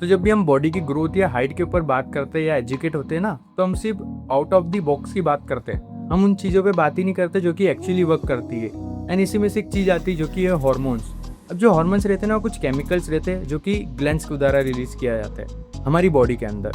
तो जब भी हम बॉडी की ग्रोथ या हाइट के ऊपर बात करते हैं या एजुकेट होते हैं ना, तो हम सिर्फ आउट ऑफ द बॉक्स की बात करते हैं। हम उन चीज़ों पे बात ही नहीं करते जो कि एक्चुअली वर्क करती है। एंड इसी में से एक चीज़ आती है जो कि है हॉर्मोन्स। अब जो हॉर्मोन्स रहते हैं ना, वो कुछ केमिकल्स रहते हैं जो कि ग्लैंड्स के द्वारा रिलीज किया जाता है हमारी बॉडी के अंदर।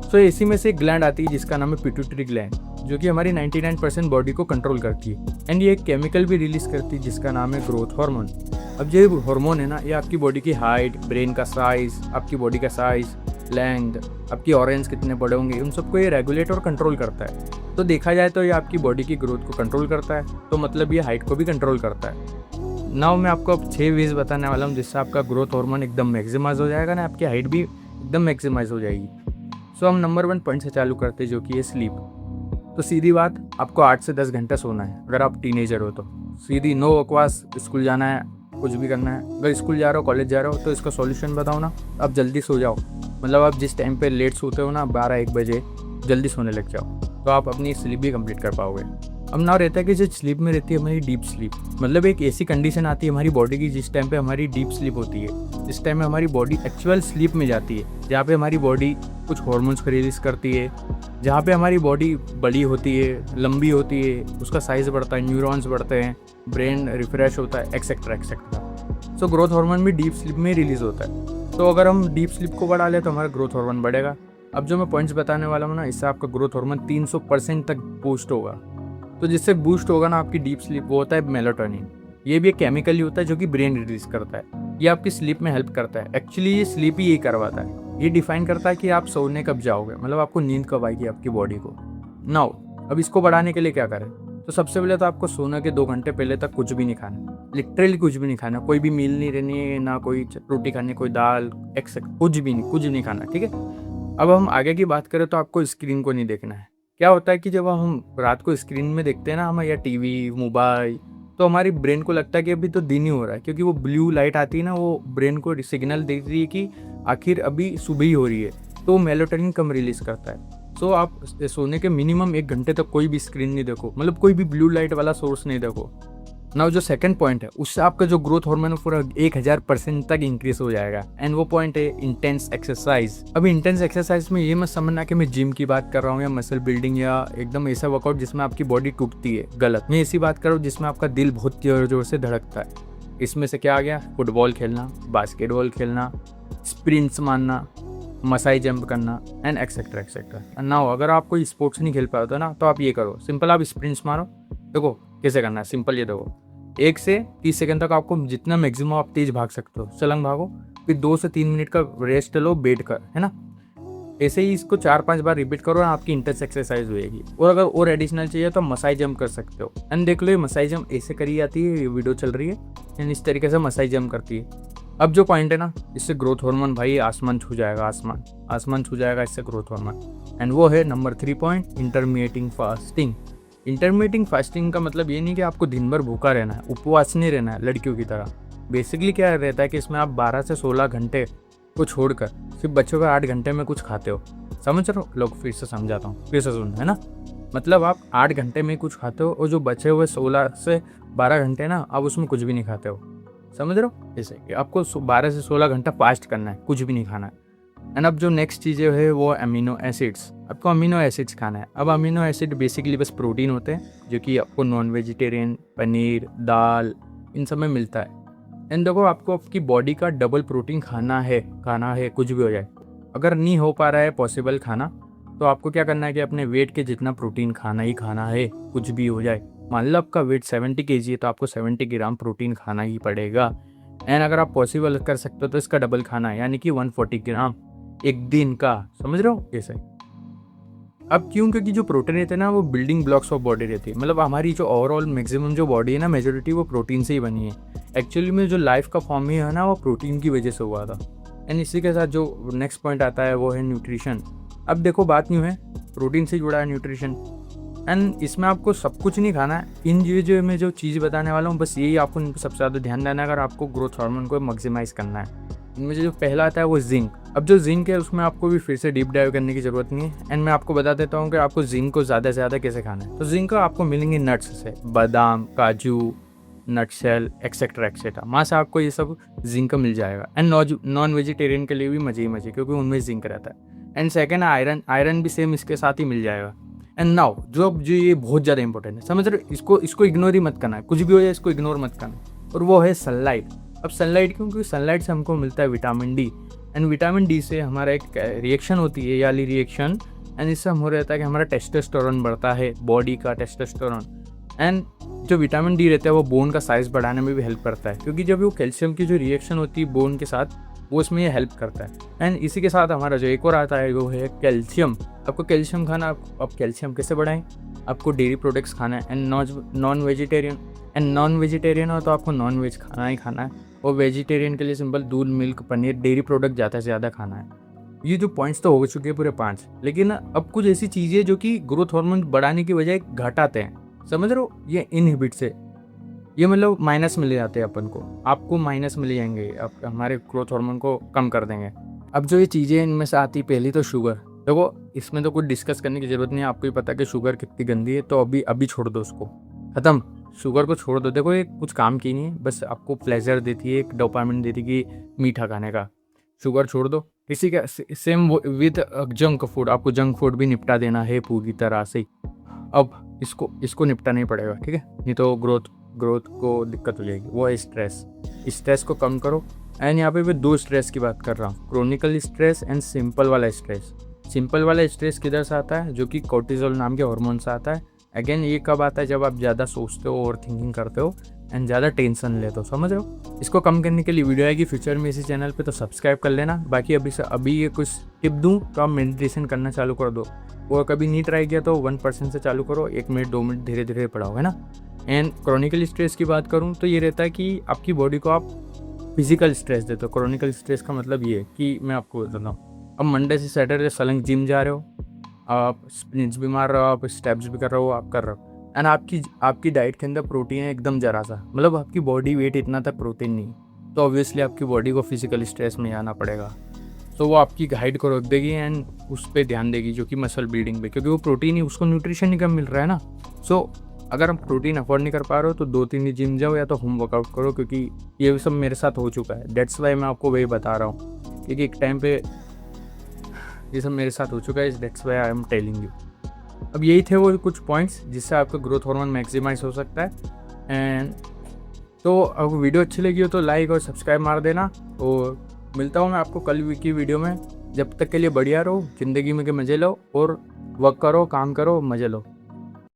सो इसी में से एक ग्लैंड आती है जिसका नाम है पिट्यूटरी ग्लैंड, जो कि हमारी 99% बॉडी को कंट्रोल करती है। एंड ये एक केमिकल भी रिलीज करती है जिसका नाम है ग्रोथ हार्मोन। अब जो हार्मोन है ना, ये आपकी बॉडी की हाइट, ब्रेन का साइज, आपकी बॉडी का साइज, लेंथ, आपकी ऑरेंज कितने बड़े होंगे, उन सबको ये रेगुलेट और कंट्रोल करता है। तो देखा जाए तो ये आपकी बॉडी की ग्रोथ को कंट्रोल करता है, तो मतलब ये हाइट को भी कंट्रोल करता है। नाउ मैं आपको अब 6 वेज बताने वाला हूँ जिससे आपका ग्रोथ हार्मोन एकदम मैक्सिमाइज हो जाएगा ना, आपकी हाइट भी एकदम मैक्सिमाइज हो जाएगी। सो हम नंबर 1 पॉइंट से चालू करते हैं जो कि है स्लीप। तो सीधी बात, आपको 8 से 10 घंटा सोना है अगर आप टीनेजर हो तो। सीधी नो बकवास, स्कूल जाना है, कुछ भी करना है। अगर स्कूल जा रहे हो, कॉलेज जा रहे हो, तो इसका सॉल्यूशन बताओ ना, आप जल्दी सो जाओ। मतलब आप जिस टाइम पे लेट सोते हो ना, 12-1 बजे, जल्दी सोने लग जाओ, तो आप अपनी स्लीप भी कंप्लीट कर पाओगे। अब ना रहता है कि जो स्लीप में रहती है हमारी डीप स्लीप, मतलब एक ऐसी कंडीशन आती है हमारी बॉडी की जिस टाइम पे हमारी डीप स्लीप होती है, जिस टाइम में हमारी बॉडी एक्चुअल स्लीप में जाती है, जहाँ पे हमारी बॉडी कुछ हॉर्मोन्स को रिलीज करती है, जहाँ पे हमारी बॉडी बड़ी होती है, लंबी होती है, उसका साइज बढ़ता है, न्यूरॉन्स बढ़ते हैं, ब्रेन रिफ्रेश होता है, etcetera etcetera. So growth hormone भी डीप स्लीप में रिलीज होता है। तो अगर हम डीप स्लीप को बढ़ा लें तो हमारा ग्रोथ हार्मोन बढ़ेगा। अब जो मैं पॉइंट्स बताने वाला हूँ ना, इससे आपका ग्रोथ हार्मोन 300% तक बूस्ट होगा। तो जिससे बूस्ट होगा ना आपकी डीप स्लीप, वो होता है मेलाटोनिन। ये भी एक केमिकल ही होता है जो कि ब्रेन रिलीज करता है। ये आपकी स्लीप में हेल्प करता है। एक्चुअली ये स्लीप ही यही करवाता है। ये डिफाइन करता है कि आप सोने कब जाओगे, मतलब आपको नींद कब आएगी आपकी बॉडी को। नाउ अब इसको बढ़ाने के लिए क्या करें? तो सबसे पहले तो आपको सोने के 2 घंटे पहले तक कुछ भी नहीं खाना, लिटरली कुछ भी नहीं खाना। कोई भी मील नहीं रहनी है, ना कोई रोटी खानी, कोई दाल एक्सेट्रा, कुछ भी नहीं खाना, ठीक है। अब हम आगे की बात करें तो आपको स्क्रीन को नहीं देखना है। क्या होता है कि जब हम रात को स्क्रीन में देखते हैं ना, हम या टीवी, मोबाइल, तो हमारी ब्रेन को लगता है कि अभी तो दिन ही हो रहा है, क्योंकि वो ब्लू लाइट आती है ना, वो ब्रेन को सिग्नल देती है कि आखिर अभी सुबह ही हो रही है, तो वो मेलाटोनिन कम रिलीज करता है। सो आप सोने के मिनिमम 1 घंटे तक कोई भी स्क्रीन नहीं देखो, मतलब कोई भी ब्लू लाइट वाला सोर्स नहीं देखो। नाउ जो सेकंड पॉइंट है, उससे आपका जो ग्रोथ हार्मोन पूरा 1000% तक इंक्रीज हो जाएगा। एंड वो पॉइंट है इंटेंस एक्सरसाइज। अभी इंटेंस एक्सरसाइज में ये मत समझना कि मैं जिम की बात कर रहा हूँ या मसल बिल्डिंग या एकदम ऐसा वर्कआउट जिसमें आपकी बॉडी टूटती है, गलत। मैं ऐसी बात कर रहा हूँ जिसमें आपका दिल बहुत जोर जोर से धड़कता है। इसमें से क्या आ गया? फुटबॉल खेलना, बास्केटबॉल खेलना, स्प्रिंट्स मारना, मसाई जंप करना एंड एक्सेट्रा एक्सेट्रा। नाउ अगर आप कोई स्पोर्ट्स नहीं खेल पाते ना, तो आप ये करो, सिंपल आप स्प्रिंट्स मारो। देखो कैसे करना है, सिंपल ये देखो, 1 से 30 सेकंड तक आपको जितना मैक्सिमम आप तेज भाग सकते हो छलांग भागो, फिर 2 से 3 मिनट का रेस्ट लो बैठ कर, है ना। ऐसे ही इसको 4-5 बार रिपीट करो और आपकी इंटेंस एक्सरसाइज होएगी। और अगर और एडिशनल चाहिए तो मसाई जंप कर सकते हो। एंड देख लो, ये मसाई जंप ऐसे करी जाती है, ये वीडियो चल रही है, एंड इस तरीके से मसाई जंप करती है। अब जो पॉइंट है ना, इससे ग्रोथ हार्मोन भाई आसमान छू जाएगा, आसमान छू जाएगा इससे ग्रोथ हार्मोन। एंड वो है number 3 point, intermittent fasting. Intermittent fasting का मतलब ये नहीं कि आपको दिन भर भूखा रहना है, उपवास नहीं रहना है लड़कियों की तरह। बेसिकली क्या रहता है कि इसमें आप 12 से 16 घंटे को छोड़कर सिर्फ बच्चों का 8 घंटे में कुछ खाते हो। समझ रहे हो लोग? फिर से समझाता हूँ, फिर से सुन, है ना। मतलब आप 8 घंटे में कुछ खाते हो और जो बचे हुए 16 से 12 घंटे ना, आप उसमें कुछ भी नहीं खाते हो। समझ रहे हो? जैसे कि आपको 12 से 16 घंटा फास्ट करना है, कुछ भी नहीं खाना है। एंड अब जो नेक्स्ट चीज़ें है वो अमीनो एसिड्स। आपको अमीनो एसिड्स खाना है। अब अमीनो एसिड बेसिकली बस प्रोटीन होते हैं जो कि आपको नॉन वेजिटेरियन, पनीर, दाल, इन सब में मिलता है। एंड देखो, आपको आपकी बॉडी का डबल प्रोटीन खाना है कुछ भी हो जाए। अगर नहीं हो पा रहा है पॉसिबल खाना, तो आपको क्या करना है कि अपने वेट के जितना प्रोटीन खाना ही खाना है, कुछ भी हो जाए। मान लो आपका वेट 70 kg है, तो आपको 70 ग्राम प्रोटीन खाना ही पड़ेगा। एंड अगर आप पॉसिबल कर सकते हो तो इसका डबल खाना है, यानी कि 140 ग्राम एक दिन का। समझ रहे हो? ऐसे अब क्यों? क्योंकि जो प्रोटीन रहते हैं ना, वो बिल्डिंग ब्लॉक्स ऑफ बॉडी रहती है। मतलब हमारी जो ओवरऑल मैक्सिमम जो बॉडी है ना, मेजोरिटी वो प्रोटीन से ही बनी है। एक्चुअली में जो लाइफ का फॉर्म ही है ना, वो प्रोटीन की वजह से हुआ था। एंड इसी के साथ जो नेक्स्ट पॉइंट आता है वो है न्यूट्रिशन। अब देखो, बात यूँ है, प्रोटीन से जुड़ा है न्यूट्रिशन। एंड इसमें आपको सब कुछ नहीं खाना है। इन जो मैं जो चीज़ बताने वाला हूँ, बस यही आपको सबसे ज़्यादा ध्यान देना है अगर आपको ग्रोथ हार्मोन को मैक्सिमाइज करना है। इनमें जो पहला आता है वो जिंक। अब जो जिंक है उसमें आपको भी फिर से डीप डाइव करने की ज़रूरत नहीं है। एंड मैं आपको बता देता हूँ कि आपको जिंक को ज़्यादा से ज़्यादा कैसे खाना है। तो जिंक आपको मिलेंगे नट्स से, बादाम, काजू, नट शेल एक्सेट्रा एक्सेट्रा, वहाँ से आपको ये सब जिंक मिल जाएगा। एंड नॉन वेजिटेरियन के लिए भी मजे ही मजे, क्योंकि उनमें जिंक रहता है। एंड सेकेंड आयरन भी सेम इसके साथ ही मिल जाएगा। एंड नाउ जो ये बहुत ज़्यादा इंपॉर्टेंट है, समझ रहे हो, इसको इग्नोर ही मत करना है, कुछ भी हो जाए इसको इग्नोर मत करना, और वो है सनलाइट। अब सनलाइट क्यों? क्योंकि सनलाइट से हमको मिलता है vitamin D, and vitamin D से हमारा एक रिएक्शन होती है, ये वाली रिएक्शन, एंड इससे हम हो रहता है कि हमारा टेस्टोस्टेरोन बढ़ता है, बॉडी का टेस्टोस्टेरोन। एंड जो विटामिन डी रहता है वो बोन का साइज़ बढ़ाने में भी हेल्प करता है, क्योंकि जब वो कैल्शियम की जो रिएक्शन होती है बोन के साथ, वो इसमें ये हेल्प करता है। एंड इसी के साथ हमारा जो एक और आता है वो है कैल्शियम। आपको कैल्शियम खाना, आप कैल्शियम कैसे बढ़ाएं? आपको डेयरी प्रोडक्ट्स खाना है। एंड नॉन वेजिटेरियन हो तो आपको नॉन वेज खाना ही खाना है, और वेजिटेरियन के लिए सिंपल दूध, मिल्क, पनीर, डेयरी प्रोडक्ट ज़्यादा से ज़्यादा खाना है। ये जो पॉइंट्स तो हो चुके हैं पूरे 5, लेकिन अब कुछ ऐसी चीज़ें जो कि ग्रोथ हार्मोन बढ़ाने की बजाय घटाते हैं, समझ रहे हो, ये इनहिबिट से, ये मतलब माइनस मिल जाते हैं अपन को, आपको माइनस मिल जाएंगे, आप हमारे ग्रोथ हार्मोन को कम कर देंगे। अब जो ये चीज़ें इनमें से आती, पहली तो शुगर, देखो इसमें तो कुछ डिस्कस करने की ज़रूरत नहीं है, आपको ही पता है कि शुगर कितनी गंदी है, तो अभी छोड़ दो उसको, ख़त्म, शुगर को छोड़ दो। देखो ये कुछ काम की नहीं है, बस आपको प्लेजर देती है, एक डोपामिन देती है कि मीठा खाने का, शुगर छोड़ दो। इसी का सेम विद जंक फूड, आपको जंक फूड भी निपटा देना है पूरी तरह से। अब इसको निपटाना ही पड़ेगा, ठीक है, नहीं तो ग्रोथ को दिक्कत हो जाएगी। वो है स्ट्रेस को कम करो। एंड यहाँ पे मैं 2 स्ट्रेस की बात कर रहा हूँ, क्रोनिकल स्ट्रेस एंड सिंपल वाला स्ट्रेस। सिंपल वाला स्ट्रेस किधर से आता है? जो कि कोर्टिसोल नाम के हार्मोन से आता है। अगेन ये कब आता है? जब आप ज़्यादा सोचते हो, ओवर थिंकिंग करते हो एंड ज़्यादा टेंशन लेते हो, समझ रहे हो। इसको कम करने के लिए वीडियो आएगी फ्यूचर में इसी चैनल पे, तो सब्सक्राइब कर लेना। बाकी अभी ये कुछ टिप दूँ तो आप मेडिटेशन करना चालू कर दो, और कभी नहीं ट्राई किया तो 1% से चालू करो, 1 मिनट 2 मिनट धीरे धीरे पढ़ाओ, है ना। एंड क्रोनिकल स्ट्रेस की बात करूँ तो ये रहता है कि आपकी बॉडी को आप फिजिकल स्ट्रेस देते हो। क्रोनिकल स्ट्रेस का मतलब ये है कि मैं आपको बताता हूँ, अब मंडे से सैटरडे सलंग जिम जा रहे हो, आप स्प्रिंट्स भी मार रहे हो, आप स्टेप्स भी कर रहे हो, आप कर रहे हो, एंड आपकी डाइट के अंदर प्रोटीन है एकदम जरा सा, मतलब आपकी बॉडी वेट इतना तक प्रोटीन नहीं, तो ऑब्वियसली आपकी बॉडी को फिजिकल स्ट्रेस में आना पड़ेगा। तो वो आपकी हाइट को रोक देगी एंड उस पर ध्यान देगी, जो कि मसल बिल्डिंग पे, क्योंकि वो प्रोटीन ही, उसको न्यूट्रिशन ही कम मिल रहा है ना। सो अगर हम प्रोटीन अफोर्ड नहीं कर पा रहे हो तो 2-3 दिन जिम जाओ या तो होम वर्कआउट करो, क्योंकि ये सब मेरे साथ हो चुका है। दैट्स वाई मैं आपको वही बता रहा हूँ, क्योंकि एक टाइम पे ये सब मेरे साथ हो चुका है, that's why I am telling you. अब यही थे वो कुछ पॉइंट्स जिससे आपका ग्रोथ हार्मोन मैक्सिमाइज हो सकता है। एंड तो अगर वीडियो अच्छी लगी हो तो लाइक और सब्सक्राइब मार देना, और मिलता हूँ मैं आपको कल की वीडियो में। जब तक के लिए बढ़िया रहो, ज़िंदगी में के मज़े लो, और वर्क करो, काम करो, मज़े लो।